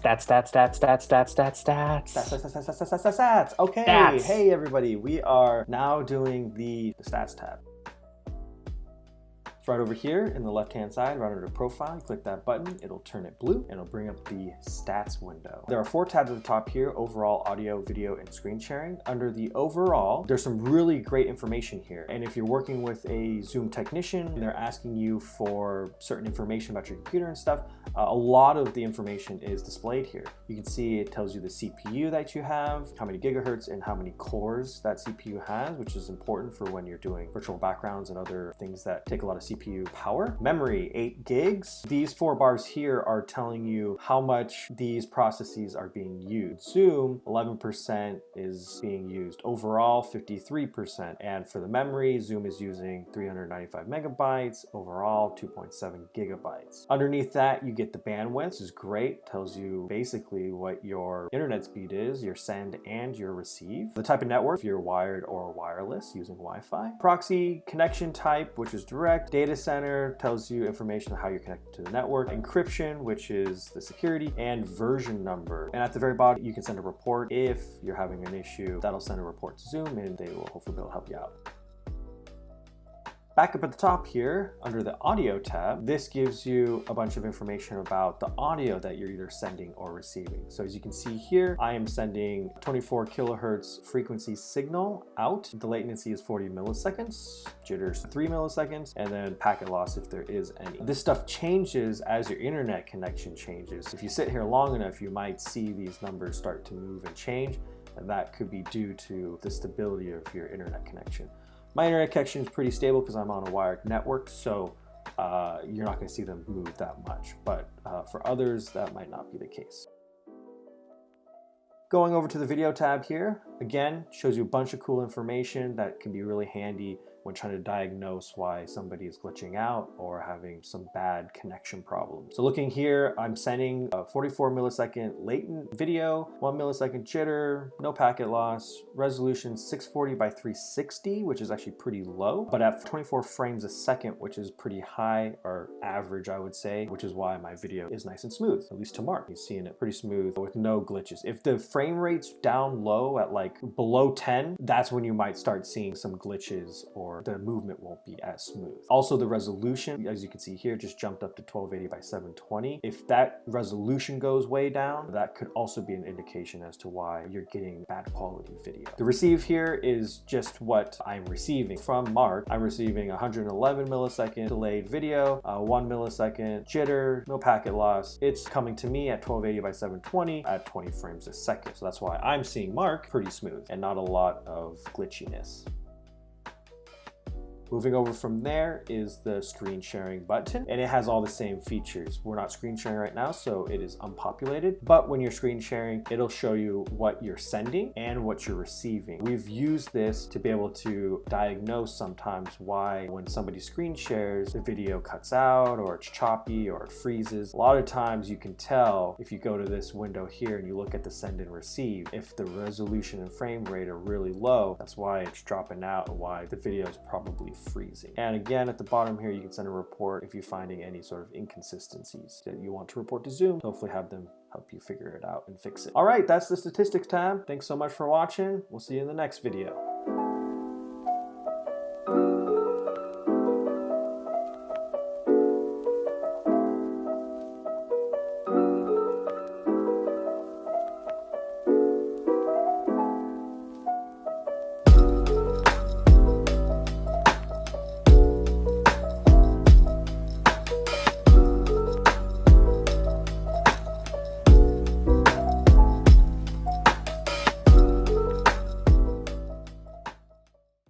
Stats. Okay, Stats. hey everybody, we are now doing the Stats tab. It's right over here in the left-hand side, right under Profile. You click that button, it'll turn it blue, and it'll bring up the Stats window. There are 4 tabs at the top here: Overall, Audio, Video, and Screen Sharing. Under the Overall, there's some really great information here. And if you're working with a Zoom technician and they're asking you for certain information about your computer and stuff, a lot of the information is displayed here. You can see it tells you the CPU that you have, how many gigahertz and how many cores that CPU has, which is important for when you're doing virtual backgrounds and other things that take a lot of CPU power. Memory, 8 gigs. These 4 bars here are telling you how much these processes are being used. Zoom, 11% is being used. Overall, 53%. And for the memory, Zoom is using 395 megabytes. Overall, 2.7 gigabytes. Underneath that, you get the bandwidth, which is great. Tells you basically what your internet speed is, your send and your receive. The type of network, if you're wired or wireless using Wi-Fi. Proxy connection type, which is direct. Data center tells you information on how you're connected to the network. Encryption, which is the security, and version number. And at the very bottom, you can send a report. If you're having an issue, that'll send a report to Zoom and they will hopefully be able to help you out. Back up at the top here, under the Audio tab, this gives you a bunch of information about the audio that you're either sending or receiving. So as you can see here, I am sending 24 kilohertz frequency signal out. The latency is 40 milliseconds, jitters 3 milliseconds, and then packet loss if there is any. This stuff changes as your internet connection changes. If you sit here long enough, you might see these numbers start to move and change, and that could be due to the stability of your internet connection. My internet connection is pretty stable because I'm on a wired network, so you're not going to see them move that much. But for others, that might not be the case. Going over to the Video tab here, again, shows you a bunch of cool information that can be really handy when trying to diagnose why somebody is glitching out or having some bad connection problems. So looking here, I'm sending a 44 millisecond latent video, 1 millisecond jitter, no packet loss, resolution 640 by 360, which is actually pretty low, but at 24 frames a second, which is pretty high or average, I would say, which is why my video is nice and smooth, at least to Mark. He's seeing it pretty smooth with no glitches. If the frame rate's down low at like below 10, that's when you might start seeing some glitches or the movement won't be as smooth. Also, the resolution, as you can see here, just jumped up to 1280 by 720. If that resolution goes way down, that could also be an indication as to why you're getting bad quality video. The receive here is just what I'm receiving from Mark. I'm receiving 111 millisecond delayed video, 1 millisecond jitter, no packet loss. It's coming to me at 1280 by 720 at 20 frames a second. So that's why I'm seeing Mark pretty smooth and not a lot of glitchiness. Moving over from there is the screen sharing button, and it has all the same features. We're not screen sharing right now, so it is unpopulated, but when you're screen sharing, it'll show you what you're sending and what you're receiving. We've used this to be able to diagnose sometimes why when somebody screen shares, the video cuts out or it's choppy or it freezes. A lot of times you can tell if you go to this window here and you look at the send and receive, if the resolution and frame rate are really low, that's why it's dropping out and why the video is probably freezing. And again, at the bottom here, you can send a report if you're finding any sort of inconsistencies that you want to report to Zoom. Hopefully have them help you figure it out and fix it. All right, that's the Statistics tab. Thanks so much for watching. We'll see you in the next video.